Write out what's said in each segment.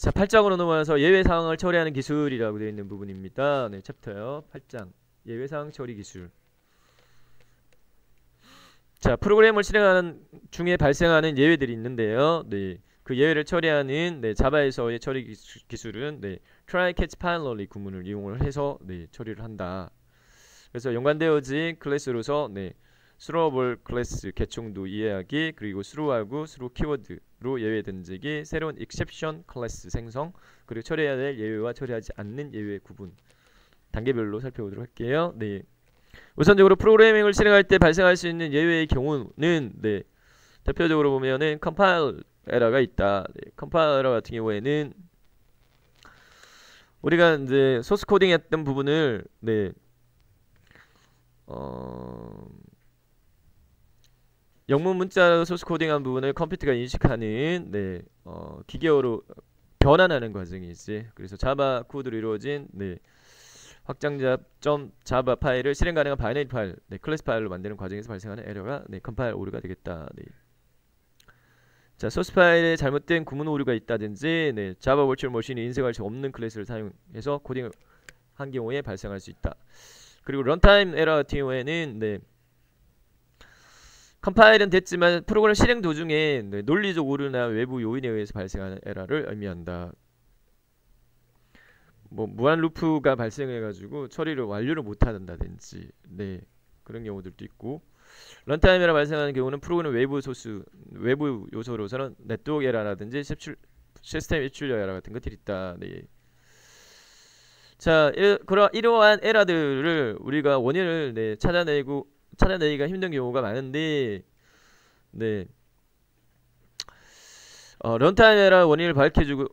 자, 8장으로 넘어와서 예외 상황을 처리하는 기술이라고 되어 있는 부분입니다. 네, 챕터요. 8장. 예외 상황 처리 기술. 자, 프로그램을 실행하는 중에 발생하는 예외들이 있는데요. 네. 그 예외를 처리하는 자바에서의 처리 기술은 try, catch, finally 구문을 이용을 해서 처리를 한다. 그래서 연관되어진 클래스로서 throughable 클래스 개총도 이해하기, 그리고 through하고 through 키워드로 예외 던지기, 새로운 exception 클래스 생성, 그리고 처리해야 될 예외와 처리하지 않는 예외 구분 단계별로 살펴보도록 할게요. 우선적으로 프로그래밍을 실행할 때 발생할 수 있는 예외의 경우는 대표적으로 보면은 컴파일 에러가 있다. 컴파일 에러 같은 경우에는 우리가 이제 소스 코딩했던 부분을 영문 문자로 소스 코딩한 부분을 컴퓨터가 인식하는 기계어로 변환하는 과정이지. 그래서 자바 코드로 이루어진 확장자 .java 파일을 실행 가능한 바이너리 파일, 클래스 파일로 만드는 과정에서 발생하는 에러가 컴파일 오류가 되겠다. 자, 소스 파일에 잘못된 구문 오류가 있다든지 자바 버추얼 머신이 인식할 수 없는 클래스를 사용해서 코딩을 한 경우에 발생할 수 있다. 그리고 런타임 에러 같은 경우에는 컴파일은 됐지만 프로그램 실행 도중에 논리적 오류나 외부 요인에 의해서 발생하는 에러를 의미한다. 뭐 무한 루프가 발생해가지고 처리를 완료를 못한다든지 그런 경우들도 있고, 런타임 에러 발생하는 경우는 프로그램 외부 요소로서는 네트워크 에러라든지 시스템 입출력 에러 같은 것들이 있다. 자, 이러한 에러들을 우리가 원인을 찾아내기가 힘든 경우가 많은데 런타임 에러 원인을 밝혀주고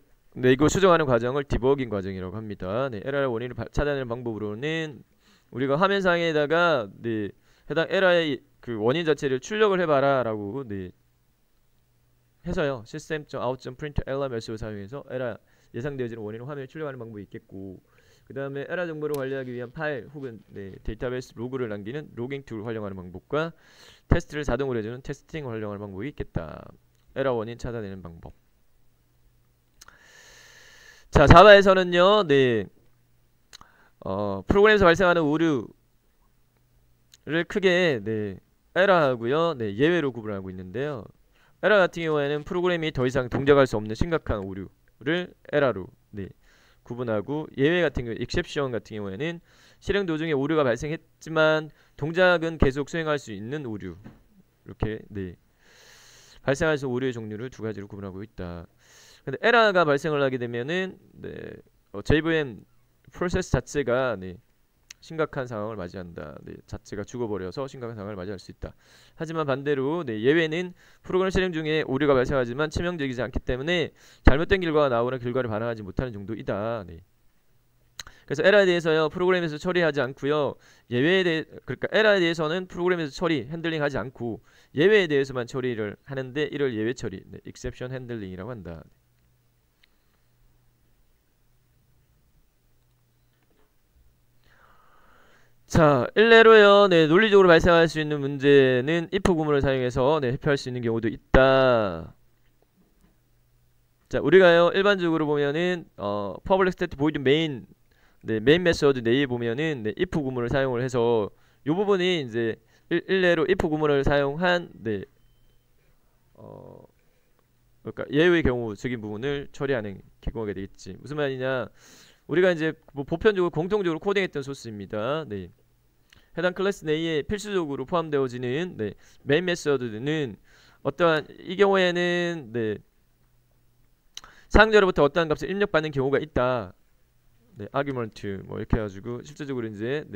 이거 수정하는 과정을 디버깅 과정이라고 합니다. 에러의 원인을 찾아내는 방법으로는 우리가 화면상에다가 해당 에러의 그 원인 자체를 출력을 해봐라 라고 해서요, system.out.println 메시지를 사용해서 에러 예상되어지는 원인을 화면에 출력하는 방법이 있겠고, 그 다음에 에러 정보를 관리하기 위한 파일 혹은 데이터베이스 로그를 남기는 로깅 툴을 활용하는 방법과 테스트를 자동으로 해주는 테스팅을 활용하는 방법이 있겠다. 에러 원인 찾아내는 방법. 자, 자바에서는요 프로그램에서 발생하는 오류를 크게 에러하고요 예외로 구분하고 있는데요. 에러 같은 경우에는 프로그램이 더 이상 동작할 수 없는 심각한 오류를 에러로 구분하고, 예외 같은 경우 exception 같은 경우에는 실행 도중에 오류가 발생했지만 동작은 계속 수행할 수 있는 오류, 이렇게 발생할 수 있는 오류의 종류를 두 가지로 구분하고 있다. 근데 에러가 발생을 하게 되면은 JVM 프로세스 자체가 심각한 상황을 맞이한다. 자체가 죽어버려서 심각한 상황을 맞이할 수 있다. 하지만 반대로 예외는 프로그램 실행 중에 오류가 발생하지만 치명적이지 않기 때문에 잘못된 결과가 나오는 결과를 반영하지 못하는 정도이다. 그래서 에러에 대해서요 프로그램에서 처리하지 않고요, 그러니까 에러에 대해서는 프로그램에서 핸들링하지 않고 예외에 대해서만 처리를 하는데 이를 예외 처리, exception handling이라고 한다. 자, 일례로요 논리적으로 발생할 수 있는 문제는 if 구문을 사용해서 회피할 수 있는 경우도 있다. 자, 우리가요 일반적으로 보면은 public static void main main method 내에 보면은 if 구문을 사용을 해서 요 부분이 이제 일례로 if 구문을 사용한 그러니까 예외의 경우적인 부분을 처리하는 경우가 되겠지. 무슨 말이냐, 우리가 이제 뭐 보편적으로 공통적으로 코딩했던 소스입니다. 해당 클래스 내에 필수적으로 포함되어지는 메인 메서드는 어떠한 이 경우에는 사용자로부터 어떠한 값을 입력받는 경우가 있다. 아규먼트 뭐 이렇게 해가지고 실제적으로 이제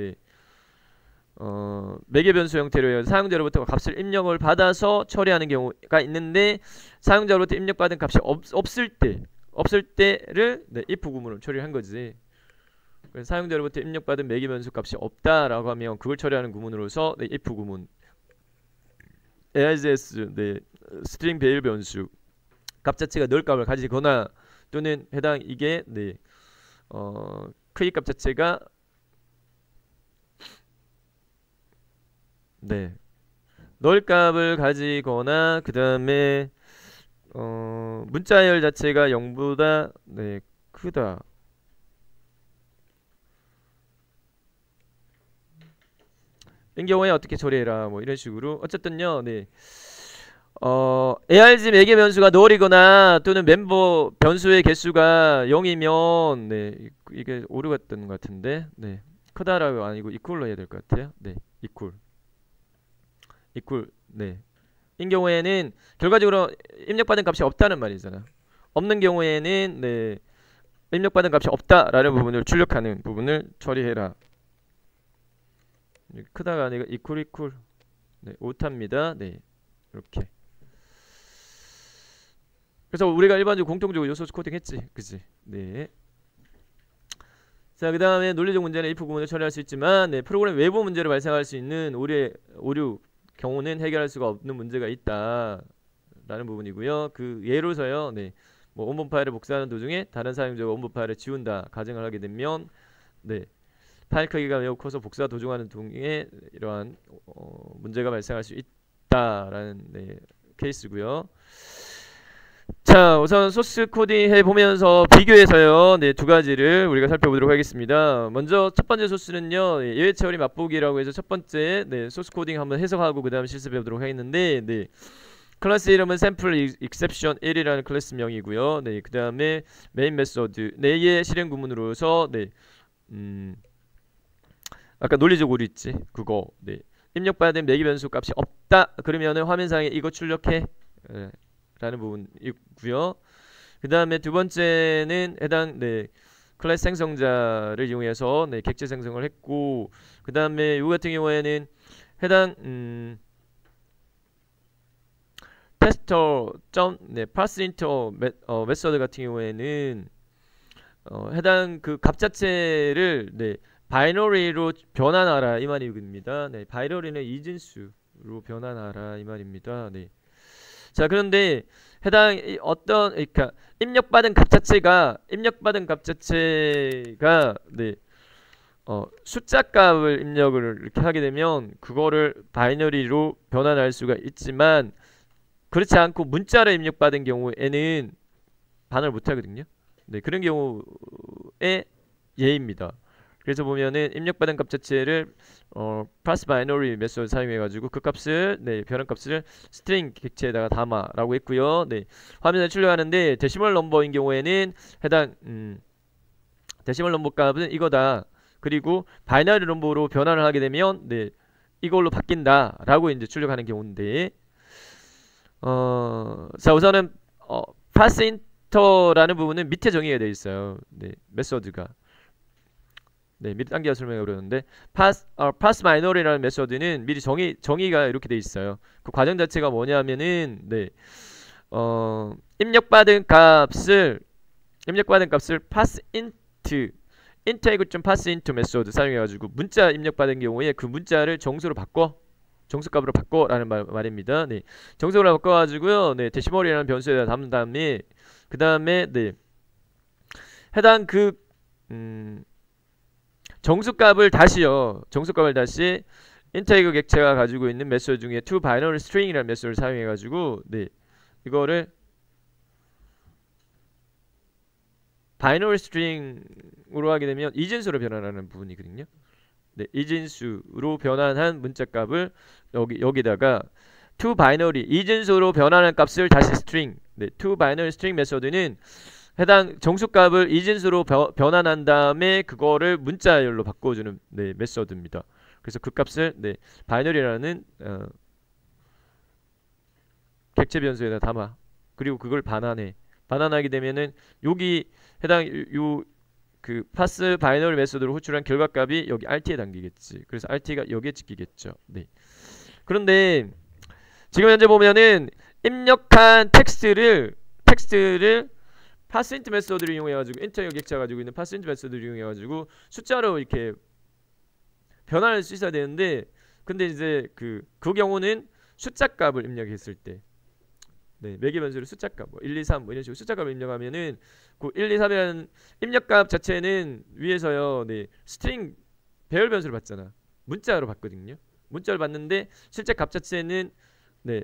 매개 변수 형태로 사용자로부터 값을 입력을 받아서 처리하는 경우가 있는데, 사용자로부터 입력받은 값이 없을 때를 if 구문으로 처리한 거지. 그래서 사용자로부터 입력받은 매개 변수 값이 없다라고 하면 그걸 처리하는 구문으로서 if 구문, AIJS 스트링 베일 변수 값 자체가 null 값을 가지거나 또는 해당 이게 크기 값 자체가 null 값을 가지거나 그 다음에 문자열 자체가 0보다 네, 크다. 이 경우에 어떻게 처리해라 뭐 이런 식으로 어쨌든요. 네. ARG 매개 변수가 null이거나 또는 멤버 변수의 개수가 0이면 네, 이게 오류갔던 것 같은데 네. 크다라고 아니고 equal로 해야 될 것 같아요. 네. equal 네. 이 경우에는 결과적으로 입력받은 값이 없다는 말이잖아. 없는 경우에는 네. 입력받은 값이 없다라는 부분을 출력하는 부분을 처리해라. 크다가 아니고 equal 네, 오타입니다. 네. 이렇게. 그래서 우리가 일반적으로 공통적으로 소스 코딩 했지. 그치? 네. 자, 그 다음에 논리적 문제는 if 구문을 처리할 수 있지만 네, 프로그램 외부 문제를 발생할 수 있는 오류 경우는 해결할 수가 없는 문제가 있다 라는 부분이고요. 그 예로서요. 네. 뭐 원본 파일을 복사하는 도중에 다른 사용자가 원본 파일을 지운다 가정을 하게 되면 네. 파일 크기가 매우 커서 복사 도중하는 중에 이러한 문제가 발생할 수 있다라는 네, 케이스고요. 자, 우선 소스 코딩 해보면서 비교해서요. 네, 두 가지를 우리가 살펴보도록 하겠습니다. 먼저 첫 번째 소스는요. 네, 예외 처리 맛보기라고 해서 첫 번째 네, 소스 코딩 한번 해석하고 그 다음 실습해 보도록 하겠는데 네, 클래스 이름은 샘플 exception 1이라는 클래스명이고요. 네, 그 다음에 메인 메소드 4개의 실행 구문으로서 네, 아까 논리적 오류 있지? 그거 네. 입력받은 매개 변수 값이 없다. 그러면은 화면상에 이거 출력해 라는 부분이고요. 그 다음에 두 번째는 해당 네, 클래스 생성자를 이용해서 네, 객체 생성을 했고 그 다음에 이 같은 경우에는 해당 테스터 네, parseInter 메서드 같은 경우에는 해당 그 값 자체를 네, 바이너리로 변환하라 이 말입니다. 네, 바이너리는 이진수로 변환하라 이 말입니다. 네. 자, 그런데 해당 어떤 그러니까 입력받은 값 자체가 네, 숫자 값을 입력을 이렇게 하게 되면 그거를 바이너리로 변환할 수가 있지만 그렇지 않고 문자로 입력받은 경우에는 반응을 못 하거든요. 네, 그런 경우에 예입니다. 그래서 보면은 입력받은 값 자체를 pass binary 메소드 사용해 가지고 그 값을 네, 변환 값을 스트링 객체에다가 담아라고 했고요. 네. 화면에 출력하는데 데시멀 넘버인 경우에는 해당 데시멀 넘버 값은 이거다. 그리고 바이너리 넘버로 변환을 하게 되면 네, 이걸로 바뀐다라고 이제 출력하는 경우인데 자, 우선은 pass inter라는 부분은 밑에 정의가 되어 있어요. 네, 메소드가 네, 미리 당겨 설명해 보려는데 pass binary라는 메소드는 미리 정의가 이렇게 돼 있어요. 그 과정 자체가 뭐냐면은 네, 입력받은 값을 pass into pass into 메소드 사용해 가지고 문자 입력받은 경우에 그 문자를 정수로 바꿔 정수값으로 바꿔라는 말입니다. 네, 정수로 바꿔 가지고요. 네, 데시멀이라는 변수에다 담은 다음에 그 다음에 네, 해당 그 정수값을 다시 인테그 객체가 가지고 있는 메소드 중에 to binary string이라는 메소드를 사용해 가지고 네, 이거를 binary string으로 하게 되면 이진수로 변환하는 부분이거든요. 네, 이진수로 변환한 문자값을 여기다가 to binary 이진수로 변환한 값을 다시 string 네, to binary string 메소드는 해당 정수값을 이진수로 변환한 다음에 그거를 문자열로 바꿔주는 네, 메소드입니다. 그래서 그 값을 네, 바이너리라는 객체 변수에다 담아. 그리고 그걸 반환하게 되면은 여기 해당 그 파스 바이너리 메소드로 호출한 결과값이 여기 RT에 담기겠지. 그래서 RT가 여기에 찍히겠죠. 네. 그런데 지금 현재 보면은 입력한 텍스트를 파스인트 메소드를 이용해가지고 인터 객체가 가지고 있는 파스인트 메소드를 이용해가지고 숫자로 이렇게 변환할 수 있어야 되는데 근데 이제 그 경우는 숫자 값을 입력했을 때 네, 매개 변수를 숫자 값 1, 2, 3 뭐 이런 식으로 숫자 값을 입력하면은 그 1, 2, 3이라는 입력값 자체는 위에서요 네, 스트링 배열 변수를 받잖아. 문자로 받거든요. 문자를 받는데 실제 값 자체는 네,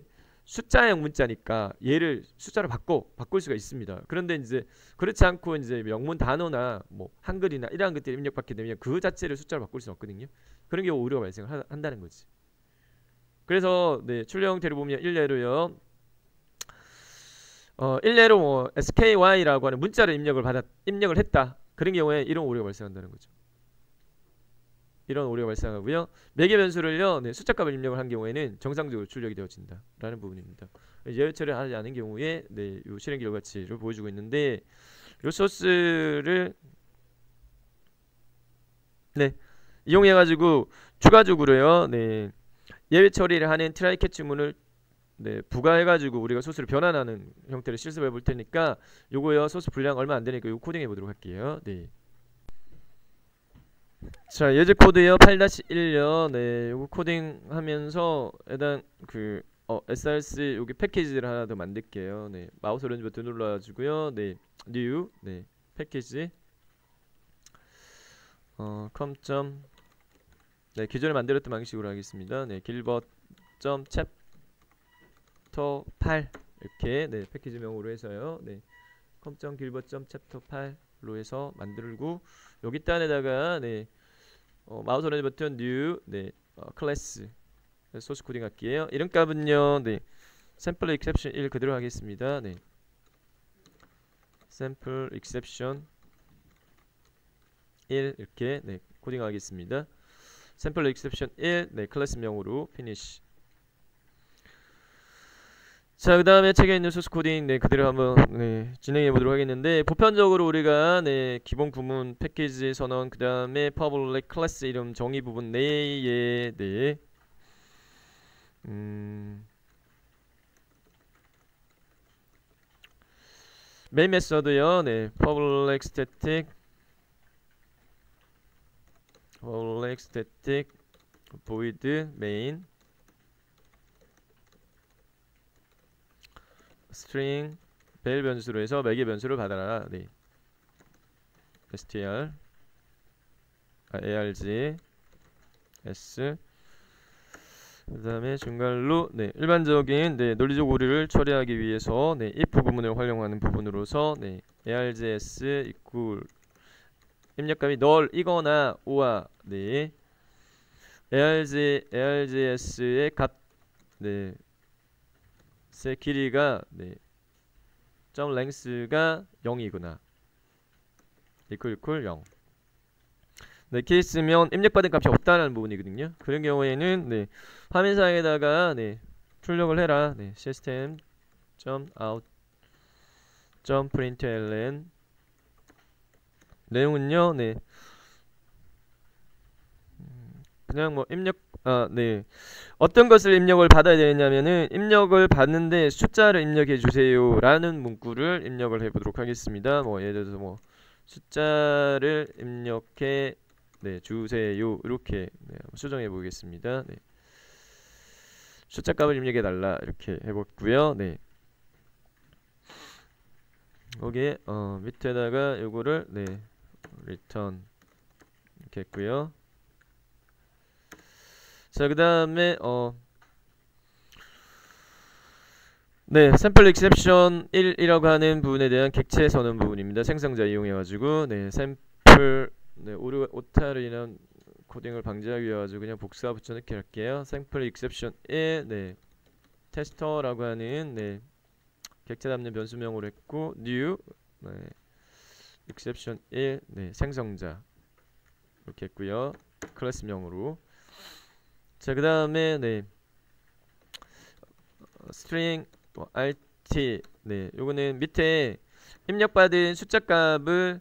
숫자형 문자니까 얘를 숫자로 바꿀 수가 있습니다. 그런데 이제 그렇지 않고 이제 영문 단어나 뭐 한글이나 이러한 것들이 입력받게 되면 그 자체를 숫자로 바꿀 수는 없거든요. 그런 경우 오류가 발생한다는 거지. 그래서 네, 출력 형태를 보면 일례로요. 일례로 뭐 SKY라고 하는 문자를 입력을 했다. 그런 경우에 이런 오류가 발생한다는 거죠. 이런 오류가 발생하고요. 매개 변수를요, 네, 숫자값을 입력을 한 경우에는 정상적으로 출력이 되어진다라는 부분입니다. 예외 처리하지 않은 경우에 네, 요 실행 결과치를 보여주고 있는데, 요 소스를 네, 이용해 가지고 추가적으로요, 네, 예외 처리를 하는 트라이 캐치문을 네, 부가해 가지고 우리가 소스를 변환하는 형태를 실습해 볼 테니까 요거요, 소스 분량 얼마 안 되니까 요 코딩해 보도록 할게요. 네. 자, 예제 코드요 8-1요. 네, 요거 코딩하면서 일단 그 src 여기 패키지를 하나 더 만들게요. 네, 마우스 오른쪽 버튼 눌러가지고요. 네, new 네 패키지 com. 네, 기존에 만들었던 방식으로 하겠습니다. 네, 길벗 chapter 8 이렇게 네 패키지명으로 해서요. 네, com. 길벗 chapter 8로 해서 만들고 여기 안에다가 네 마우스 오른쪽 버튼 new 네 클래스 소스 코딩 할게요. 이름값은요 네 샘플 exception 1 그대로 하겠습니다. 네 샘플 exception 1 이렇게 네 코딩 하겠습니다. 샘플 exception 1 네 클래스명으로 finish. 자, 그 다음에 책에 있는 소스 코딩 네 그대로 한번 네 진행해 보도록 하겠는데, 보편적으로 우리가 네 기본 구문 패키지 선언 그 다음에 public 클래스 이름 정의 부분 내에 네 메인 메서드요 네 public static void main string 벨 변수로 해서 매개 변수를 받아라. 네. str arg s 그 다음에 중괄로 네 일반적인 네 논리적 오류를 처리하기 위해서 네 if 구문을 활용하는 부분으로서 네 args equal 입력값이 널이거나 오와 네 args의 값 네 의 길이가 네 점 랭스가 0이구나 equal 0. 네, 이렇게 있으면 입력받은 값이 없다는 부분이거든요. 그런 경우에는 네 화면상에다가 네 출력을 해라. 네 system out println 내용은요 네 그냥 뭐 네 어떤 것을 입력을 받아야 되냐면은 입력을 받는데 숫자를 입력해 주세요 라는 문구를 입력을 해 보도록 하겠습니다. 뭐 예를 들어서 뭐 숫자를 입력해 네 주세요 이렇게 네, 수정해 보겠습니다. 네. 숫자 값을 입력해 달라 이렇게 해봤고요. 네. 거기에 밑에다가 요거를 네 return 이렇게 했고요. 자, 그 다음에 네 샘플 exception 1이라고 하는 부분에 대한 객체 선언 부분입니다. 생성자 이용해가지고 네 샘플 네 오타로 인한 코딩을 방지하기 위해 가지고 그냥 복사 붙여넣기 할게요. 샘플 exception 1 네 테스터라고 하는 네 객체 담는 변수명으로 했고 new 네 exception 1 네 생성자 이렇게 했고요. 클래스명으로. 자, 그 다음에 네 string rt 네 요거는 밑에 입력받은 숫자 값을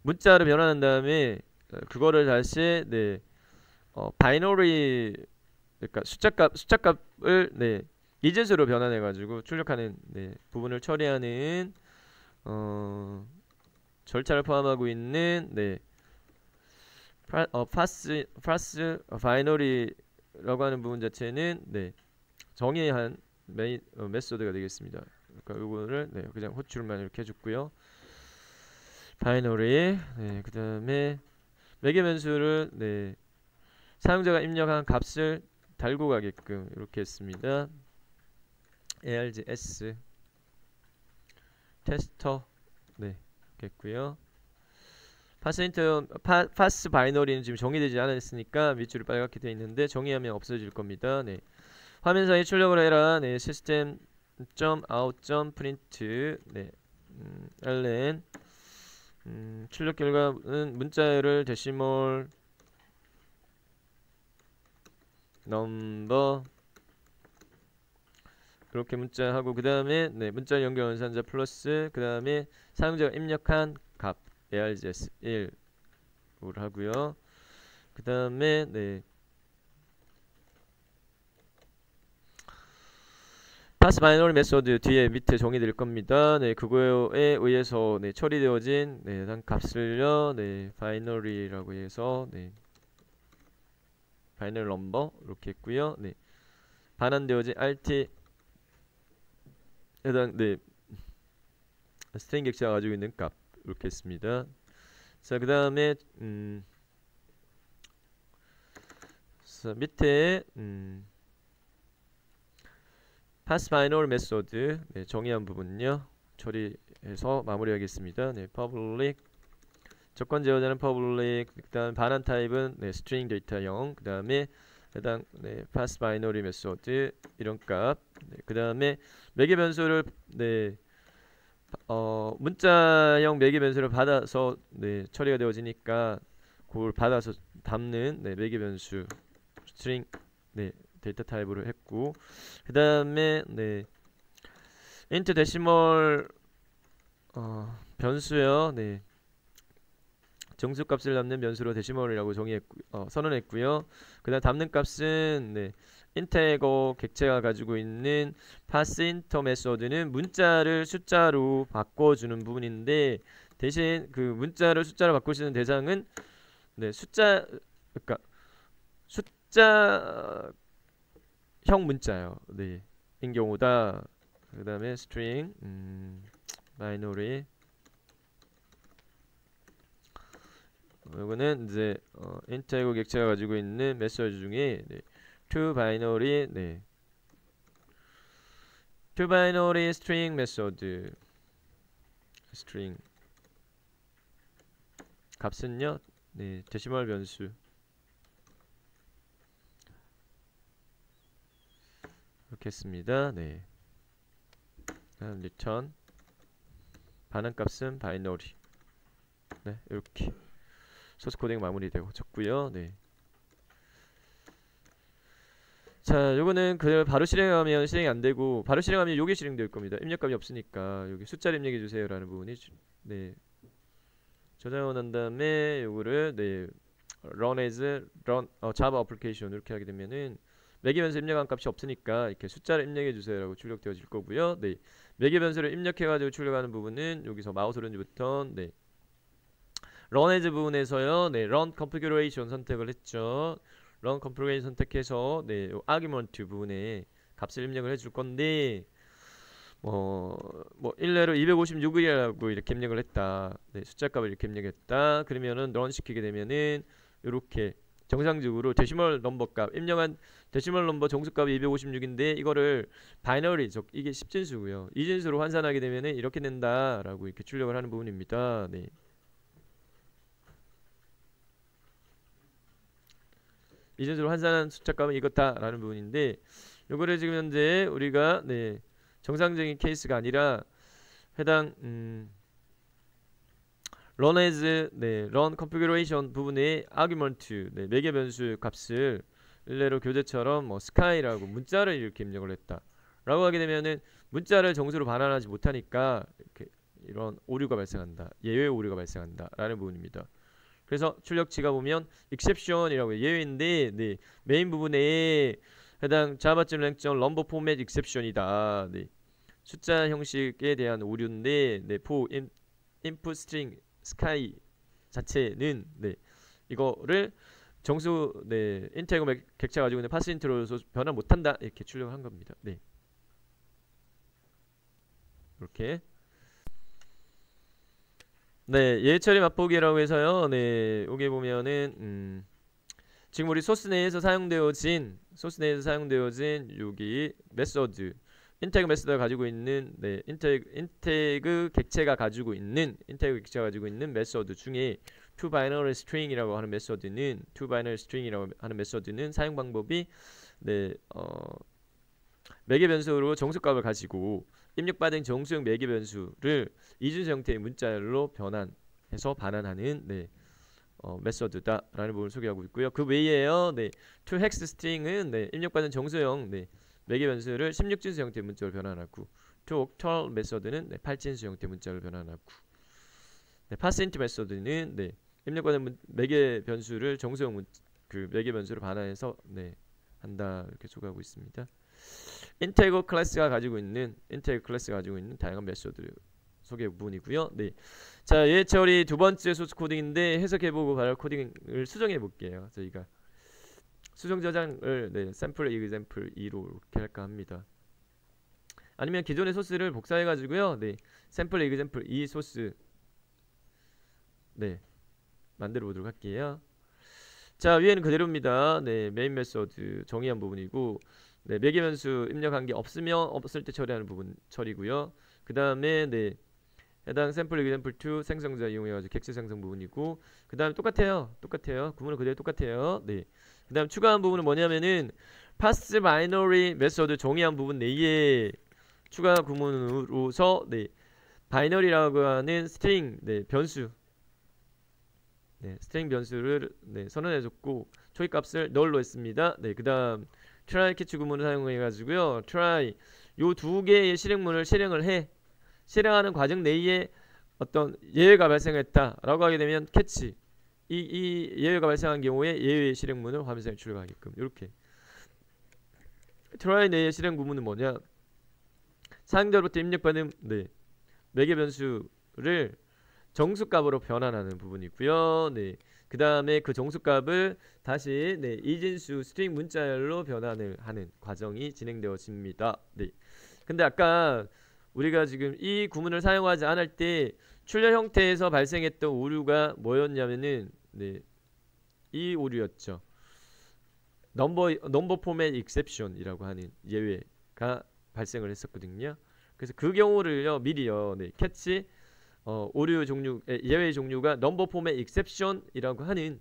문자로 변환한 다음에 그거를 다시 네 바이너리 그러니까 숫자 값을 네 이제수로 변환해 가지고 출력하는 네 부분을 처리하는 절차를 포함하고 있는 네 파스 바이너리라고 하는 부분 자체는 네 정의한 메인 메소드가 되겠습니다. 그러니까 이거를 네 그냥 호출만 이렇게 해줬고요. 바이너리 네 그다음에 매개 변수를 네 사용자가 입력한 값을 달고 가게끔 이렇게 했습니다. ARGS 테스터 네 이렇게 했고요. 파스 바이너리는 지금 정의되지 않았으니까 밑줄이 빨갛게 되어 있는데 정의하면 없어질 겁니다. 네. 화면상에 출력을 해라. 네. 시스템 out print 네. ln 출력 결과는 문자열을 데시멀 넘버 그렇게 문자하고 그 다음에 네, 문자 연결 원산자 플러스 그 다음에 사용자가 입력한 값 args 1을 하고요. 그 다음에 네 파스 바이너리 메소드 뒤에 밑에 정의될 겁니다. 네 그거에 의해서 네, 처리되어진 네, 해당 값을요 네 바이너리라고 해서 네 바이너리 넘버 이렇게 했고요. 네 반환되어진 rt 해당 네 스트링 객체가 가지고 있는 값 이렇게 했습니다. 자 그 다음에 자 밑에 파스 바이너리 메소드 네, 정의한 부분요 처리해서 마무리하겠습니다. 네 public 조건 제어자는 public 그 다음 반환 타입은 네, string 데이터형 그 다음에 해당 네, 파스 바이너리 메소드 이런 값 그 다음에 매개 변수를 네 문자형 매개 변수를 받아서 네, 처리가 되어지니까 그걸 받아서 담는 네, 매개 변수 스트링 네, 데이터 타입으로 했고 그 다음에 네 int 데시멀 변수요 네 정수값을 담는 변수로 데시멀이라고 선언했고요. 그 다음 담는 값은 네 인테거 객체가 가지고 있는 passInter 메소드는 문자를 숫자로 바꿔주는 부분인데 대신 그 문자를 숫자로 바꿀 수 있는 대상은 네 숫자 그러니까 숫자형 문자요. 네 인 경우다. 그 다음에 string 바이너리 이거는 이제 인테거 객체가 가지고 있는 메시지 중에 네, to binary 네 to binary string 메소드 string 값은요 네 데시멀 변수 이렇게 했습니다. 네 다음 return 반환 값은 바이너리 네 이렇게 소스 코딩 마무리되고 졌고요. 네. 자, 요거는 그대로 바로 실행하면 실행이 안 되고 바로 실행하면 요게 실행될 겁니다. 입력값이 없으니까 여기 숫자를 입력해 주세요라는 부분이 네. 저장을 한 다음에 요거를 네. run as run java application 이렇게 하게 되면은 매개 변수 입력한 값이 없으니까 이렇게 숫자를 입력해 주세요라고 출력되어질 거고요. 네. 매개 변수를 입력해 가지고 출력하는 부분은 여기서 마우스 오른쪽부터 네. run as 부분에서요. 네, run configuration 선택을 했죠. run configuration 선택해서 네, argument 부분에 값을 입력을 해줄 건데 뭐 일례로 256이라고 이렇게 입력을 했다. 네, 숫자 값을 이렇게 입력했다. 그러면은 run 시키게 되면은 이렇게 정상적으로 데시멀 넘버 값 입력한 데시멀 넘버 정수값이 256인데 이거를 바이너리 즉 이게 10진수고요. 2진수로 환산하게 되면은 이렇게 된다라고 이렇게 출력을 하는 부분입니다. 네. 이진수로 환산한 숫자값은 이렇다라는 부분인데 요거를 지금 현재 우리가 네 정상적인 케이스가 아니라 해당 run as 네 run configuration 부분의 argument 네 매개 변수 값을 일례로 교재처럼 뭐 sky라고 문자를 이렇게 입력을 했다 라고 하게 되면은 문자를 정수로 반환하지 못하니까 이렇게 이런 오류가 발생한다 예외 오류가 발생한다 라는 부분입니다. 그래서 출력치가 보면 exception이라고 예외인데 네, 메인 부분에 해당 자바.랭점 넘버 포맷 exception이다. 네, 숫자 형식에 대한 오류인데 네, for input string sky 자체는 네, 이거를 정수 네, 인테거 객체 가지고 있는 파스인트로 변환 못한다 이렇게 출력한 겁니다. 네, 이렇게. 네, 예처리 맛보기라고 해서요. 네, 여기 보면은 지금 우리 소스 내에서 사용되어진 여기 메소드 인테그 메소드가 가지고 있는 인테그 객체가 가지고 있는 메소드 중에 to binary string이라고 하는 메소드는 사용 방법이 매개 변수로 정수값을 가지고 입력받은 정수형 매개 변수를 이준수 형태의 문자열로 변환해서 반환하는 메소드다라는 부분을 소개하고 있고요. 그 외에요. to hex string은 입력받은 정수형 매개 변수를 16진수 형태의 문자로 변환하고 to octal 메소드는 8진수 형태의 문자로 변환하고 passint 메소드는 입력받은 매개 변수를 정수형 매개 변수로 반환해서 한다 이렇게 소개하고 있습니다. 인테그 클래스가 가지고 있는 다양한 메소드 소개 부분이고요. 자, 얘 처리 두 번째 소스 코딩인데 해석해보고 바로 코딩을 수정해볼게요. 저희가 수정 저장을 샘플 example 2로 이렇게 할까 합니다. 아니면 기존의 소스를 복사해가지고요. 샘플 example 2 소스 만들어 보도록 할게요. 자, 위에는 그대로입니다. 메인 메소드 정의한 부분이고 매개 변수 입력한 게 없으면 없을 때 처리하는 부분 처리고요. 그 다음에 해당 샘플 example 2 생성자 이용해가지고 객체 생성 부분이고 그 다음에 똑같아요. 구문은 그대로 똑같아요. 그 다음 추가한 부분은 뭐냐면은 pass binary 메소드 정의한 부분 내에 추가 구문으로서 binary라고 하는 스트링 변수 스트링 변수를 선언해줬고 초기값을 null로 했습니다. 그 다음 try catch 구문을 사용해가지고요. try 요 두 개의 실행문을 실행하는 과정 내에 어떤 예외가 발생했다라고 하게 되면 catch 이 예외가 발생한 경우에 예외의 실행문을 화면상에 출력하게끔 이렇게 try 내의 실행 구문은 뭐냐? 사용자로부터 입력받은 매개 변수를 정수값으로 변환하는 부분이고요. 그 다음에 그 정수값을 다시 이진수 스트링 문자열로 변환을 하는 과정이 진행되어집니다. 근데 아까 우리가 지금 이 구문을 사용하지 않을 때 출력 형태에서 발생했던 오류가 뭐였냐면은 이 오류였죠. 넘버 포맷 익셉션이라고 하는 예외가 발생을 했었거든요. 그래서 그 경우를요 미리요 캐치 오류 종류 예외 종류가 넘버 포맷 익셉션이라고 하는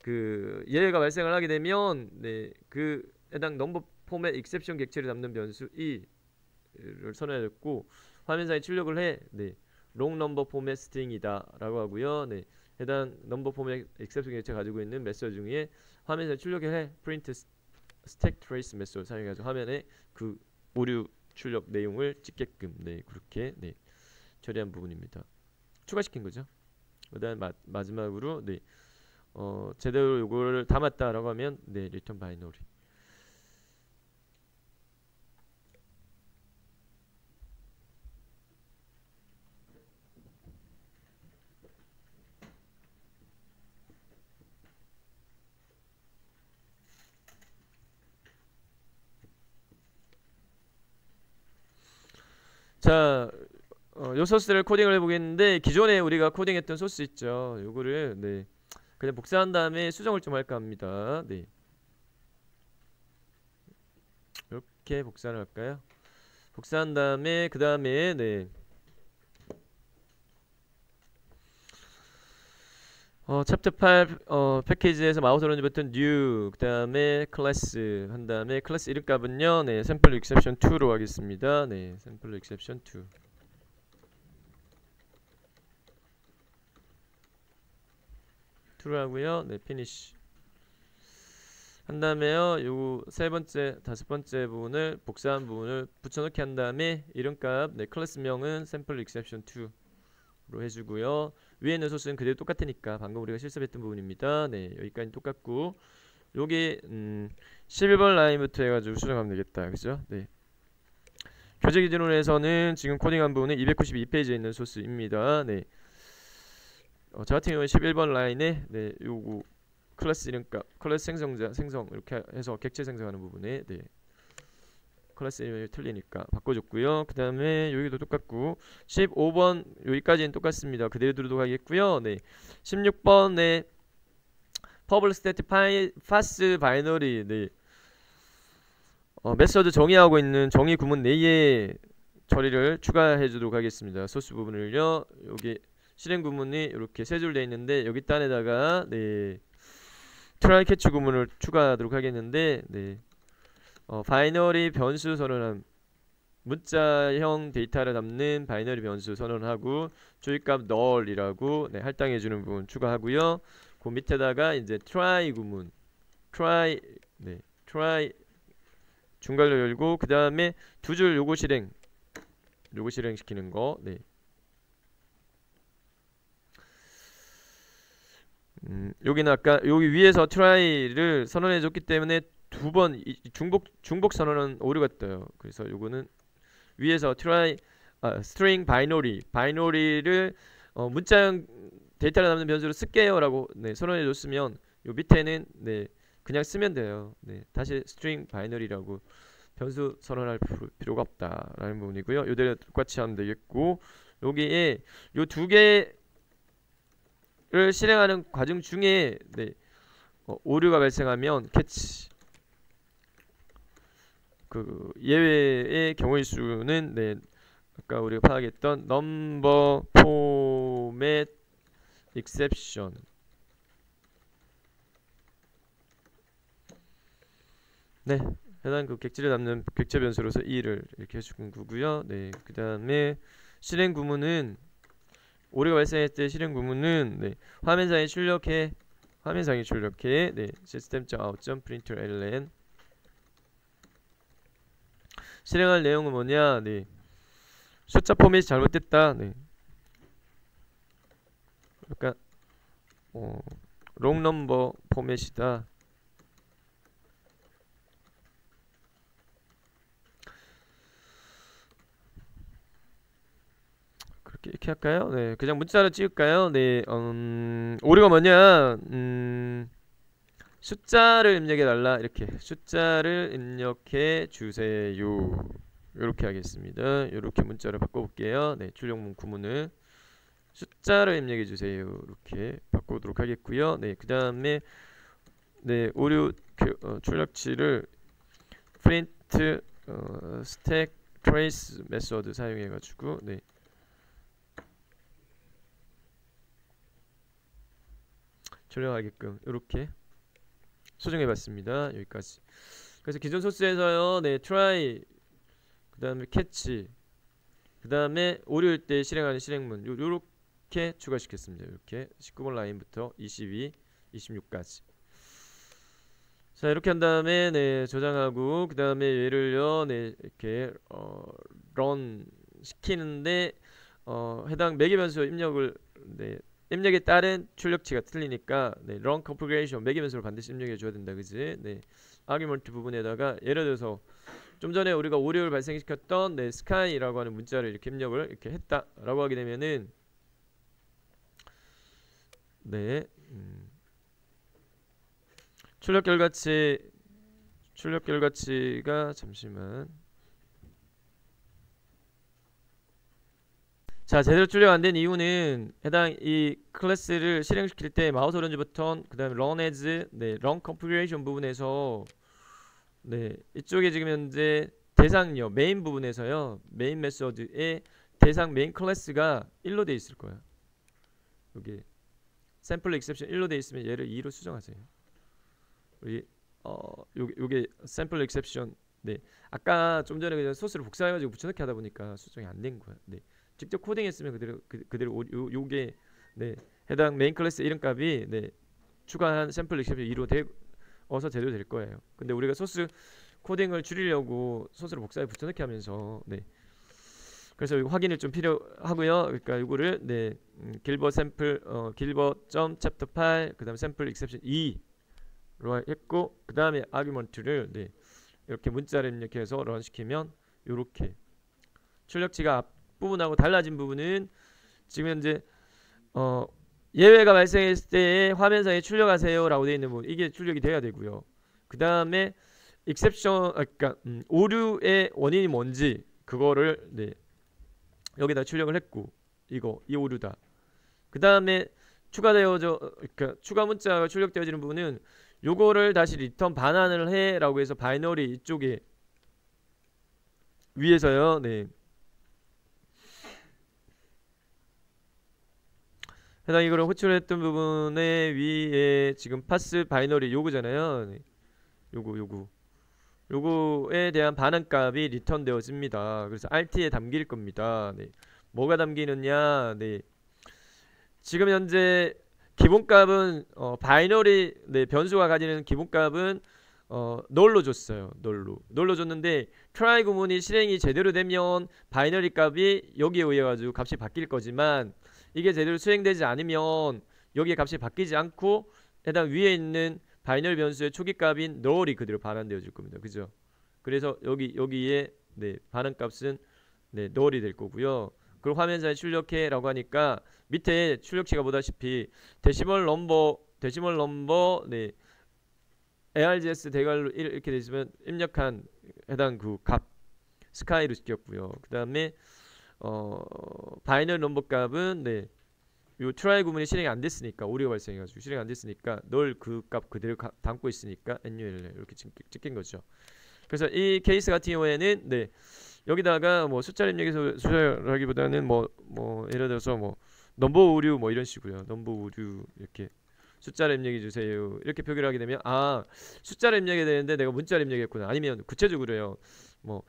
그 예외가 발생을 하게 되면 그 해당 넘버 포맷 익셉션 객체를 담는 변수 이를 선언했고 화면상에 출력을 해 롱 넘버 포맷 스트링이다라고 하고요. 해당 넘버 포맷 익셉션 객체 가지고 있는 메시지 중에 화면상에 출력을 해 프린트 스택 트레이스 메시지 사용해서 화면에 그 오류 출력 내용을 찍게끔 그렇게 처리한 부분입니다. 추가시킨 거죠. 그다음 마지막으로 제대로 요거를 담았다라고 하면 리턴 바이너리. 자, 요 소스를 코딩을 해보겠는데 기존에 우리가 코딩했던 소스 있죠. 요거를 그냥 복사한 다음에 수정을 좀 할까 합니다. 이렇게 복사를 할까요? 복사한 다음에 그 다음에 챕터 8 패키지에서 마우스 오른쪽 버튼 new 그 다음에 클래스 한 다음에 클래스 이름 값은요 샘플 익셉션 2로 하겠습니다. 샘플 익셉션 2 2로 하고요. 피니시 한 다음에요 요 세 번째 다섯 번째 부분을 복사한 부분을 붙여넣기 한 다음에 이름값 클래스명은 샘플 익셉션 2로 해주고요. 위에 있는 소스는 그대로 똑같으니까 방금 우리가 실습했던 부분입니다. 여기까지 똑같고 여기 11번 라인부터 해가지고 수정하면 되겠다. 그죠? 교재 기준으로 해서는 지금 코딩한 부분은 292페이지에 있는 소스입니다. 저 같은 경우는 11번 라인에 요거 클래스 이름값, 클래스 생성자 생성 이렇게 해서 객체 생성하는 부분에 클래스 이름이 틀리니까 바꿔줬고요. 그 다음에 여기도 똑같고 15번 여기까지는 똑같습니다. 그대로 두도록 하겠고요. 16번에 퍼블 스태틱 파스 바이너리 네. 메서드 정의하고 있는 정의 구문 내에 처리를 추가해 주도록 하겠습니다. 소스 부분을요. 여기 실행 구문이 이렇게 세 줄 되어 있는데 여기 단에다가 네. 트라이 캐치 구문을 추가하도록 하겠는데 네. 바이너리 변수 선언함 문자형 데이터를 담는 바이너리 변수 선언하고 주의값 null이라고 네, 할당해 주는 부분 추가하고요. 그 밑에다가 이제 try 구문 try 네, try 중괄호 열고 그 다음에 두 줄 요거 실행시키는 거 네. 여기는 아까 여기 위에서 try를 선언해 줬기 때문에 두 번 중복 선언은 오류가 떠요. 그래서 요거는 위에서 try string 바이너리를 문자형 데이터를 담는 변수로 쓸게요라고 네, 선언해 줬으면 요 밑에는 네, 그냥 쓰면 돼요. 네, 다시 string 바이너리라고 변수 선언할 필요가 없다라는 부분이고요. 요대로 똑같이 하면 되겠고 여기에 요 두 개를 실행하는 과정 중에 네, 오류가 발생하면 캐치 그 예외의 경우의 수는 네, 아까 우리가 파악했던 넘버 포맷 exception 네, 해당 그 객지를 담는 객체 변수로서 2를 이렇게 해주는 거고요. 네, 그 다음에 실행 구문은 오류가 발생했을 때 실행 구문은 네, 화면상에 출력해 네, system.out.println 실행할 내용은 뭐냐? 네, 숫자 포맷이 잘못됐다. 네, 그러니까 롱 넘버 포맷이다. 이렇게 할까요? 네, 그냥 문자로 찍을까요? 네, 오류가 뭐냐? 숫자를 입력해 달라. 이렇게 숫자를 입력해 주세요. 이렇게 하겠습니다. 이렇게 문자를 바꿔볼게요. 네, 출력문 구문을 숫자를 입력해 주세요. 이렇게 바꾸도록 하겠고요. 네, 그 다음에 네, 오류 출력치를 print stack trace 메소드 사용해가지고 네. 출력하게끔 이렇게 수정해봤습니다. 여기까지. 그래서 기존 소스에서요, 네, try, 그 다음에 catch, 그 다음에 오류일 때 실행하는 실행문, 요렇게 추가시켰습니다. 이렇게 19번 라인부터 22, 26까지. 자, 이렇게 한 다음에 네, 저장하고 그 다음에 얘를요, 네, 이렇게 run 시키는데 해당 매개 변수 입력을 네. 입력에 따른 출력치가 틀리니까 네, run configuration 매개 변수를 반드시 입력해 줘야 된다, 그지? 네, argument 부분에다가 예를 들어서 좀 전에 우리가 오류를 발생시켰던 네, sky라고 하는 문자를 이렇게 입력을 이렇게 했다라고 하게 되면은 네, 출력 결과치가 잠시만. 자, 제대로 출력 안 된 이유는 해당 이 클래스를 실행시킬 때 마우스 오른쪽 버튼 그 다음에 run as 네, run configuration 부분에서 네, 이쪽에 지금 현재 대상요 메인 부분에서요 메인 메소드의 대상 메인 클래스가 1로 돼 있을 거야. 여기 샘플 exception 1로 돼 있으면 얘를 2로 수정하세요. 우리 요게 샘플 exception 네, 아까 좀 전에 그냥 소스를 복사해가지고 붙여넣기 하다 보니까 수정이 안 된 거야. 네. 직접 코딩했으면 그대로 요게 네, 해당 메인 클래스 이름값이 네, 추가한 샘플 익셉션 2로 어서 제대로 될 거예요. 근데 우리가 소스 코딩을 줄이려고 소스를 복사해 붙여넣기 하면서 네, 그래서 이거 확인이 좀 필요하고요. 그러니까 이거를 네, 길버 샘플 길버.chapter 8 그다음 샘플 익셉션 2로 했고 그 다음에 아규먼트를 네, 이렇게 문자를 입력해서 런 시키면 요렇게 출력치가 앞부분하고 달라진 부분은 지금 현재 예외가 발생했을 때 화면상에 출력하세요 라고 되어 있는 부분, 이게 출력이 돼야 되고요. 그 다음에 exception 그러니까 오류의 원인이 뭔지 그거를 네, 여기다 출력을 했고 이 오류다. 그 다음에 추가되어져 그러니까 추가 문자가 출력되어지는 부분은 요거를 다시 리턴 반환을 해라고 해서 바이너리 이쪽에 위에서요. 네. 해당 이거를 호출했던 부분에 위에 지금 파스 바이너리 요거잖아요. 네. 요거에 대한 반환값이 리턴되어집니다. 그래서 RT에 담길 겁니다. 네. 뭐가 담기느냐? 네. 지금 현재 기본값은 바이너리 네, 변수가 가지는 기본값은 널로 줬어요. 널로 줬는데 try 구문이 실행이 제대로 되면 바이너리 값이 여기에 의해 가지고 값이 바뀔 거지만 이게 제대로 수행되지 않으면 여기에 값이 바뀌지 않고 해당 위에 있는 바이너리 변수의 초기 값인 null이 그대로 반환되어 줄 겁니다. 그죠? 그래서 여기에 네, 반환값은 네, null이 될 거고요. 그리고 화면상에 출력해라고 하니까 밑에 출력치가 보다시피 데시멀 넘버 네, ARGS 대괄호 1 이렇게 돼 있으면 입력한 해당 그 값 스카이로 시켰고요. 그다음에 바이너리 넘버 값은 네, 요 트라이 구문이 실행이 안 됐으니까 오류가 발생해가지고 실행 안 됐으니까 널 그 값 그대로 담고 있으니까 NUL 이렇게 찍힌 거죠. 그래서 이 케이스 같은 경우에는 네, 여기다가 뭐 숫자 입력해서 숫자라기보다는 뭐 예를 들어서 뭐 넘버 오류 뭐 이런 식으로요. 넘버 오류 이렇게 숫자를 입력해 주세요. 이렇게 표기를 하게 되면 아 숫자를 입력해야 되는데 내가 문자를 입력했구나. 아니면 구체적으로요. 뭐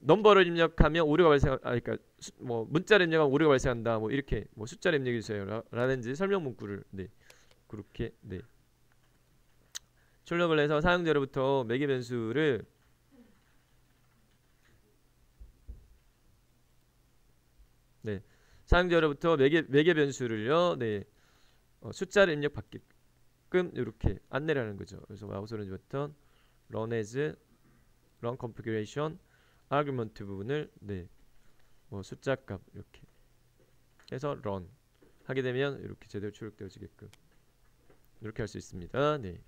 넘버를 입력하면 오류가 발생 그러니까 뭐 문자를 입력하면 오류가 발생한다. 뭐 이렇게 뭐 숫자를 입력해 주세요. 라든지 설명 문구를 네. 그렇게 네. 출력을 해서 사용자로부터 매개 변수를 네. 사용자로부터 매개 변수를요. 네. 숫자를 입력받게끔 이렇게 안내를 하는 거죠. 그래서 마우스 오른쪽 버튼 run as run configuration argument 부분을 네. 뭐 숫자 값 이렇게 해서 run 하게 되면 이렇게 제대로 출력되어지게끔 이렇게 할 수 있습니다. 네.